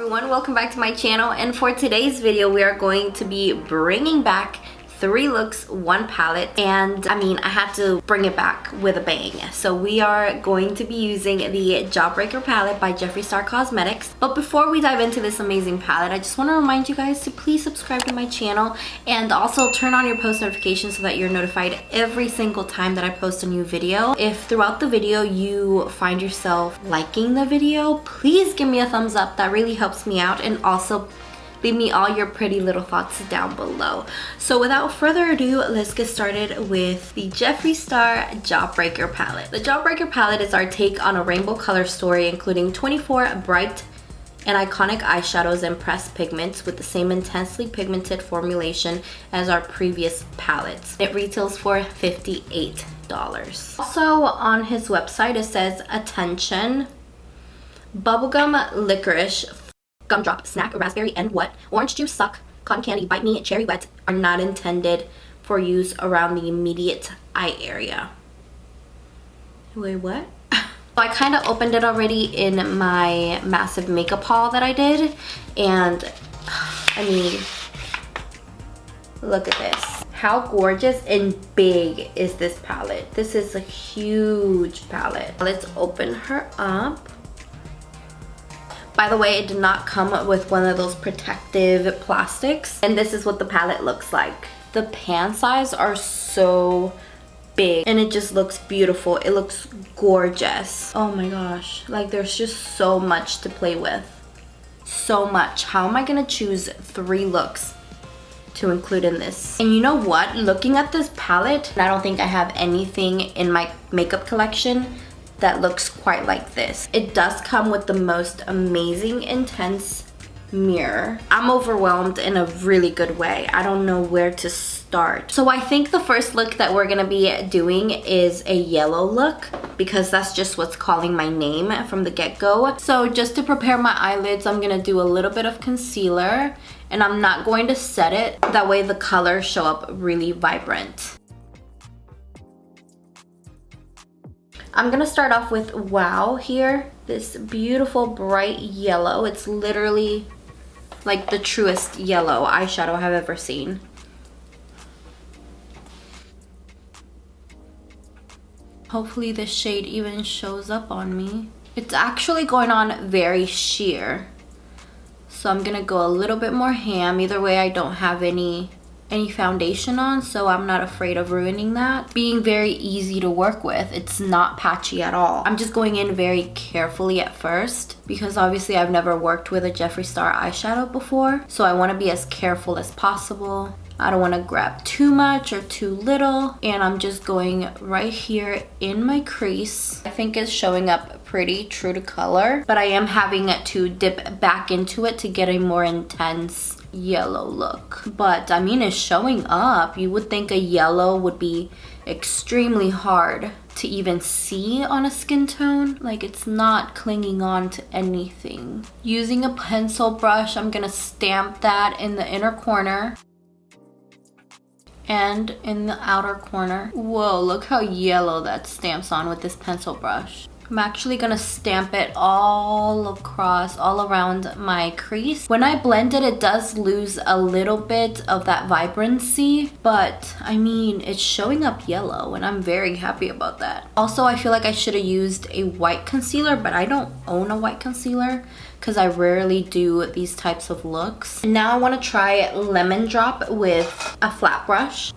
everyone, welcome back to my channel, and for today's video we are going to be bringing back 3 looks, 1 palette. And I had to bring it back with a bang. So we are going to be using the Jawbreaker palette by Jeffree Star Cosmetics. But before we dive into this amazing palette, I just want to remind you guys to please subscribe to my channel and also turn on your post notifications so that you're notified every single time that I post a new video. If throughout the video you find yourself liking the video, please give me a thumbs up. That really helps me out, and also leave me all your pretty little thoughts down below. So without further ado, let's get started with the Jeffree Star Jawbreaker palette. The Jawbreaker palette is our take on a rainbow color story, including 24 bright and iconic eyeshadows and pressed pigments with the same intensely pigmented formulation as our previous palettes. It retails for $58. Also on his website it says, attention, bubblegum, licorice, gumdrop, snack, raspberry, and what? Orange juice, suck, cotton candy, bite me, cherry wet are not intended for use around the immediate eye area. Wait, what? So I kind of opened it already in my massive makeup haul that I did, and look at this. How gorgeous and big is this palette? This is a huge palette. Let's open her up. By the way, it did not come with one of those protective plastics, and this is what the palette looks like. The pan size are so big and it just looks beautiful. It looks gorgeous. Oh my gosh, like there's just so much to play with. So much. How am I gonna choose 3 looks to include in this? And you know what? Looking at this palette, I don't think I have anything in my makeup collection that looks quite like this. It does come with the most amazing intense mirror. I'm overwhelmed in a really good way. I don't know where to start. So I think the first look that we're gonna be doing is a yellow look, because that's just what's calling my name from the get-go. So just to prepare my eyelids, I'm gonna do a little bit of concealer, and I'm not going to set it. That way the colors show up really vibrant. I'm gonna start off with Wow here. This beautiful bright yellow. It's literally like the truest yellow eyeshadow I've ever seen. Hopefully this shade even shows up on me. It's actually going on very sheer. So I'm gonna go a little bit more ham. Either way, I don't have any foundation on, so I'm not afraid of ruining that. Being very easy to work with. It's not patchy at all. I'm just going in very carefully at first, because obviously I've never worked with a Jeffree Star eyeshadow before, so I want to be as careful as possible. I don't want to grab too much or too little, and I'm just going right here in my crease. I think it's showing up pretty true to color, but I am having to dip back into it to get a more intense yellow look. But it's showing up. You would think a yellow would be extremely hard to even see on a skin tone. Like, it's not clinging on to anything. Using a pencil brush, I'm gonna stamp that in the inner corner and in the outer corner. Whoa, look how yellow that stamps on with this pencil brush. I'm actually gonna stamp it all across, all around my crease. When I blend it, it does lose a little bit of that vibrancy, but it's showing up yellow, and I'm very happy about that. Also, I feel like I should have used a white concealer, but I don't own a white concealer because I rarely do these types of looks. And now I want to try Lemon Drop with a flat brush.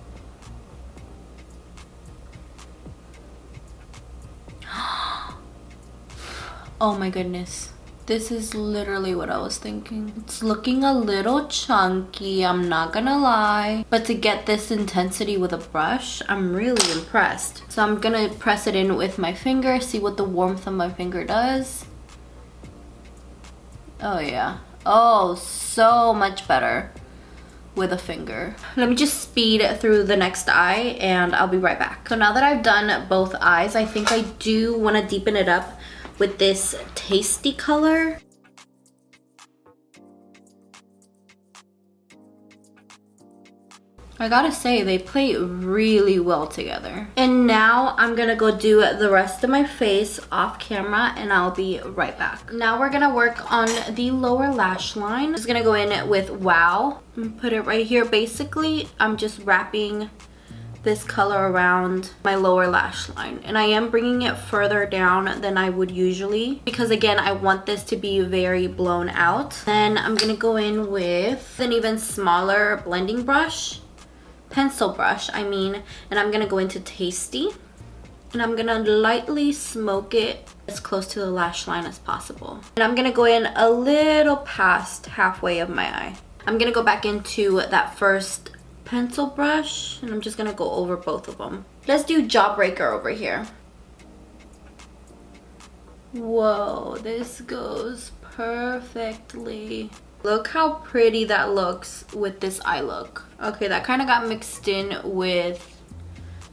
Oh my goodness. This is literally what I was thinking. It's looking a little chunky, I'm not gonna lie. But to get this intensity with a brush, I'm really impressed. So I'm gonna press it in with my finger, see what the warmth of my finger does. Oh yeah. Oh, so much better with a finger. Let me just speed through the next eye and I'll be right back. So now that I've done both eyes, I think I do want to deepen it up with this Tasty color. I gotta say, they play really well together. And And now I'm gonna go do the rest of my face off camera and I'll be right back. Now we're gonna work on the lower lash line. I'm just gonna go in with Wow and put it right here. Basically, I'm just wrapping this color around my lower lash line, and I am bringing it further down than I would usually because again I want this to be very blown out. Then I'm gonna go in with an even smaller blending brush, pencil brush I mean, and I'm gonna go into Tasty and I'm gonna lightly smoke it as close to the lash line as possible. And I'm gonna go in a little past halfway of my eye. I'm gonna go back into that first pencil brush and I'm just gonna go over both of them. Let's do Jawbreaker over here. Whoa, this goes perfectly. Look how pretty that looks with this eye look. Okay, that kind of got mixed in with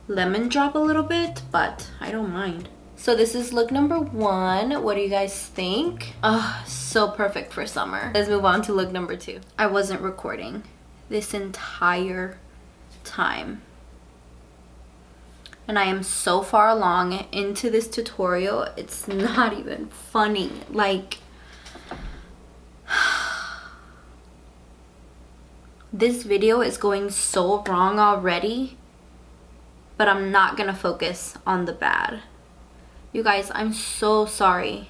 Lemon Drop a little bit, but I don't mind. So this is look number 1. What do you guys think? Oh, so perfect for summer. Let's move on to look number 2. I wasn't recording this entire time and I am so far along into this tutorial, it's not even funny. Like, this video is going so wrong already, but I'm not gonna focus on the bad. You guys, I'm so sorry.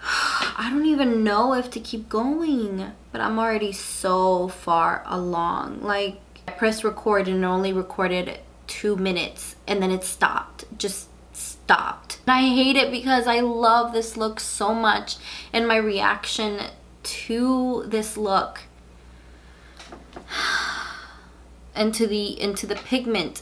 I don't even know if to keep going, but I'm already so far along. Like, I pressed record and it only recorded 2 minutes and then it stopped, just stopped. And I hate it because I love this look so much and my reaction to this look and to the pigment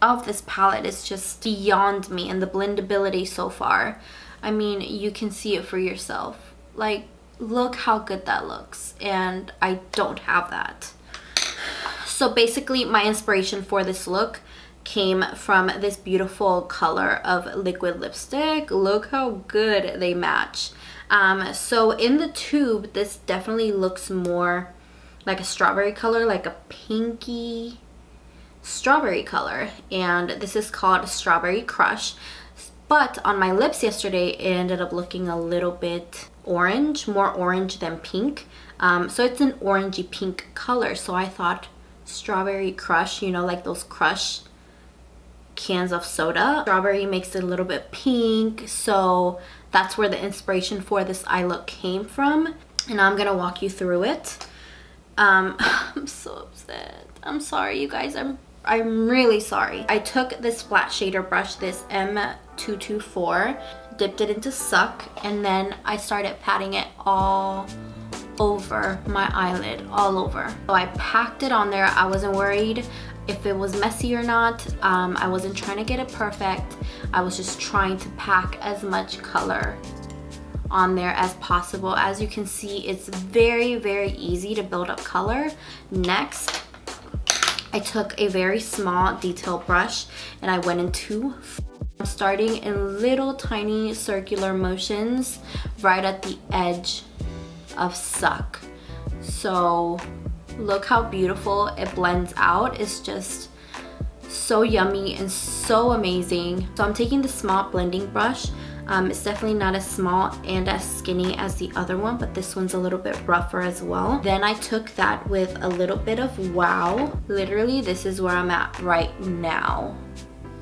of this palette is just beyond me, and the blendability so far. I mean, you can see it for yourself. Like, look how good that looks, and I don't have that. So basically, my inspiration for this look came from this beautiful color of liquid lipstick. Look how good they match. So in the tube, this definitely looks more like a strawberry color, like a pinky strawberry color, and this is called Strawberry Crush. But on my lips yesterday, it ended up looking a little bit orange, more orange than pink. So it's an orangey pink color. So I thought Strawberry Crush, you know, like those Crush cans of soda. Strawberry makes it a little bit pink. So that's where the inspiration for this eye look came from. And I'm going to walk you through it. I'm so upset. I'm sorry, you guys. I'm really sorry. I took this flat shader brush, this M224, dipped it into Suck, and then I started patting it all over my eyelid, all over. So I packed it on there. I wasn't worried if it was messy or not. I wasn't trying to get it perfect. I was just trying to pack as much color on there as possible. As you can see, it's very, very easy to build up color. Next, I took a very small detail brush and I went into starting in little tiny circular motions right at the edge of Suck. So look how beautiful it blends out. It's just so yummy and so amazing. So I'm taking the small blending brush. It's definitely not as small and as skinny as the other one, but this one's a little bit rougher as well. Then I took that with a little bit of Wow. Literally, this is where I'm at right now.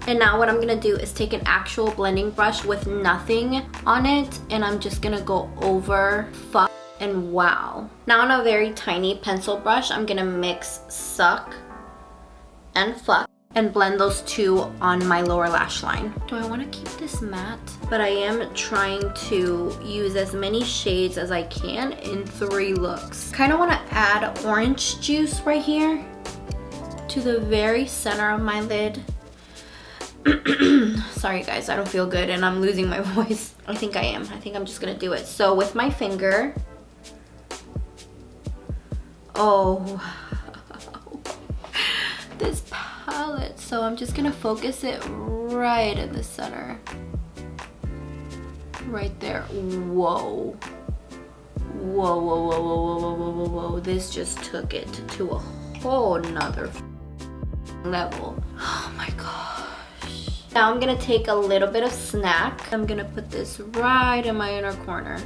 And now what I'm gonna do is take an actual blending brush with nothing on it, and I'm just gonna go over Fuck and Wow. Now on a very tiny pencil brush, I'm gonna mix Suck and Fuck and blend those two on my lower lash line. Do I want to keep this matte? But I am trying to use as many shades as I can in 3 looks. Kind of want to add orange juice right here to the very center of my lid. Sorry guys, I don't feel good and I'm losing my voice. I think I am. I think I'm just gonna do it. So with my finger, oh, this palette. So I'm just gonna focus it right in the center. Right there. Whoa. Whoa, whoa, whoa, whoa, whoa, whoa, whoa, whoa, whoa. This just took it to a whole nother level. Oh my gosh. Now I'm gonna take a little bit of Snack. I'm gonna put this right in my inner corner.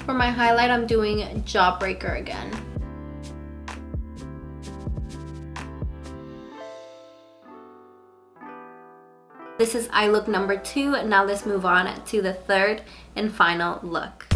For my highlight, I'm doing Jawbreaker again. This is eye look number 2. Now let's move on to the third and final look.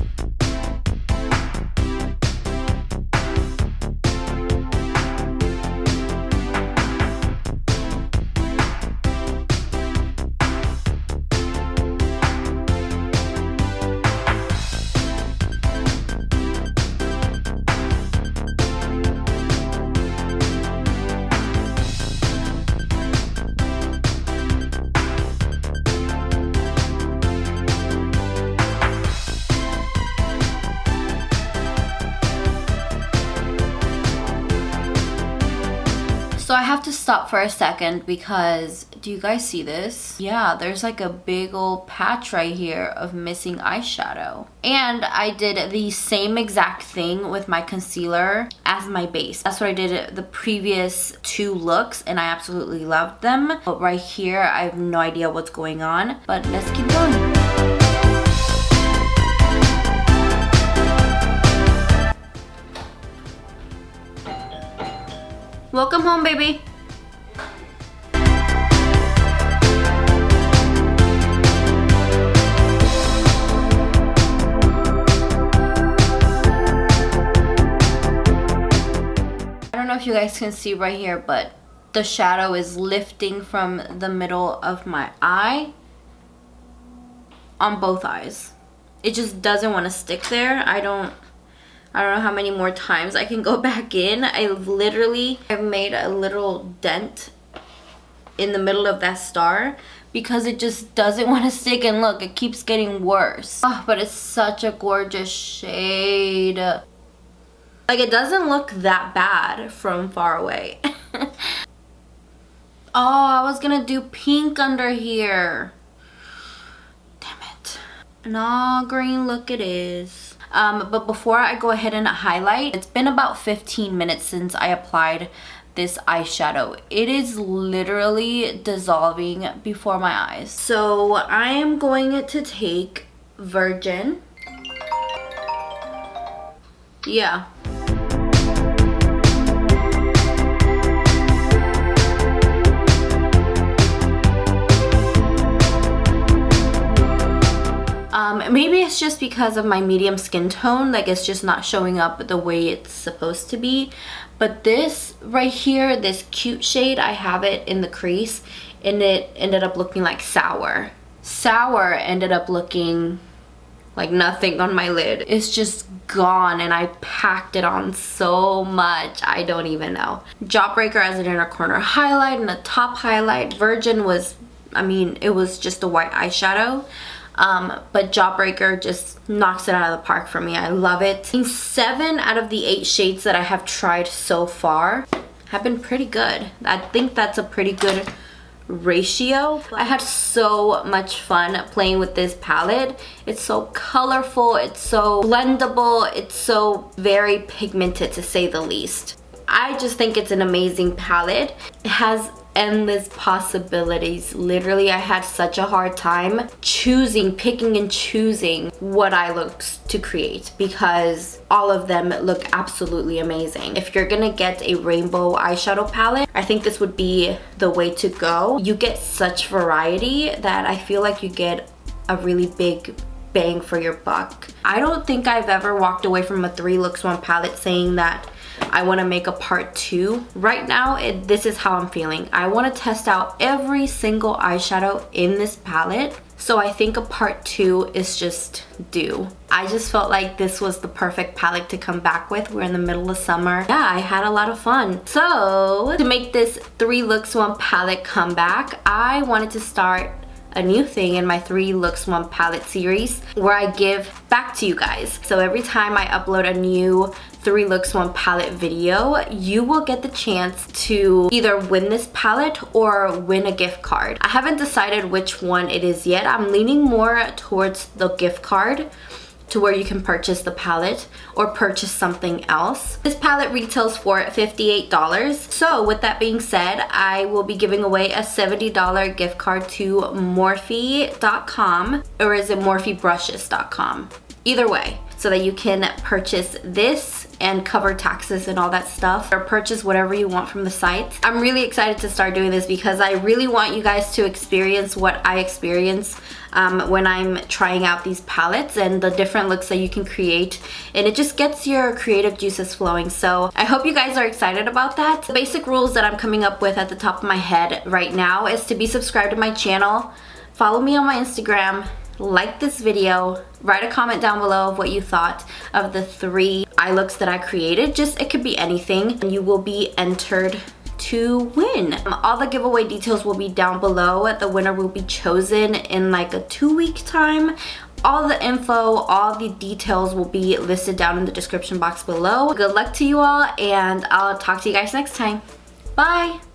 So I have to stop for a second because, do you guys see this? Yeah, there's like a big old patch right here of missing eyeshadow. And I did the same exact thing with my concealer as my base. That's what I did the previous 2 looks and I absolutely loved them. But right here, I have no idea what's going on. But let's keep going. Welcome home, baby. I don't know if you guys can see right here, but the shadow is lifting from the middle of my eye on both eyes. It just doesn't want to stick there. I don't know how many more times I can go back in. I've made a little dent in the middle of that star because it just doesn't want to stick, and look, it keeps getting worse. Oh, but it's such a gorgeous shade. Like, it doesn't look that bad from far away. Oh, I was gonna do pink under here. Damn it. An all green look it is. But before I go ahead and highlight, it's been about 15 minutes since I applied this eyeshadow. It is literally dissolving before my eyes. So I am going to take Virgin. Yeah. Maybe it's just because of my medium skin tone, like it's just not showing up the way it's supposed to be. But this right here, this cute shade, I have it in the crease and it ended up looking like Sour. Sour ended up looking like nothing on my lid. It's just gone and I packed it on so much, I don't even know. Jawbreaker as an inner corner highlight and a top highlight. Virgin was, I mean, it was just a white eyeshadow. But Jawbreaker just knocks it out of the park for me. I love it. 7 out of the 8 shades that I have tried so far have been pretty good. I think that's a pretty good ratio. I had so much fun playing with this palette. It's so colorful, it's so blendable, it's so very pigmented to say the least. I just think it's an amazing palette. It has endless possibilities. Literally, I had such a hard time picking and choosing what eye looks to create because all of them look absolutely amazing. If you're gonna get a rainbow eyeshadow palette, I think this would be the way to go. You get such variety that I feel like you get a really big bang for your buck. I don't think I've ever walked away from a 3 looks 1 palette saying that I want to make a part 2. Right now, this is how I'm feeling. I want to test out every single eyeshadow in this palette. So I think a part 2 is just due. I just felt like this was the perfect palette to come back with. We're in the middle of summer. Yeah, I had a lot of fun. So to make this 3 looks 1 palette come back, I wanted to start a new thing in my 3 looks 1 palette series where I give back to you guys. So every time I upload a new 3 looks 1 palette video, you will get the chance to either win this palette or win a gift card. I haven't decided which one it is yet. I'm leaning more towards the gift card to where you can purchase the palette or purchase something else. This palette retails for $58. So with that being said, I will be giving away a $70 gift card to MORPHE.com, or is it MORPHEbrushes.com? Either way, so that you can purchase this and cover taxes and all that stuff, or purchase whatever you want from the site. I'm really excited to start doing this because I really want you guys to experience what I experience when I'm trying out these palettes and the different looks that you can create, and it just gets your creative juices flowing. So I hope you guys are excited about that. The basic rules that I'm coming up with at the top of my head right now is to be subscribed to my channel, follow me on my Instagram, like this video, write a comment down below of what you thought of the 3 eye looks that I created. Just, it could be anything, and you will be entered to win. All the giveaway details will be down below. The winner will be chosen in like a 2-week time. All the info, all the details will be listed down in the description box below. Good luck to you all, and I'll talk to you guys next time. Bye!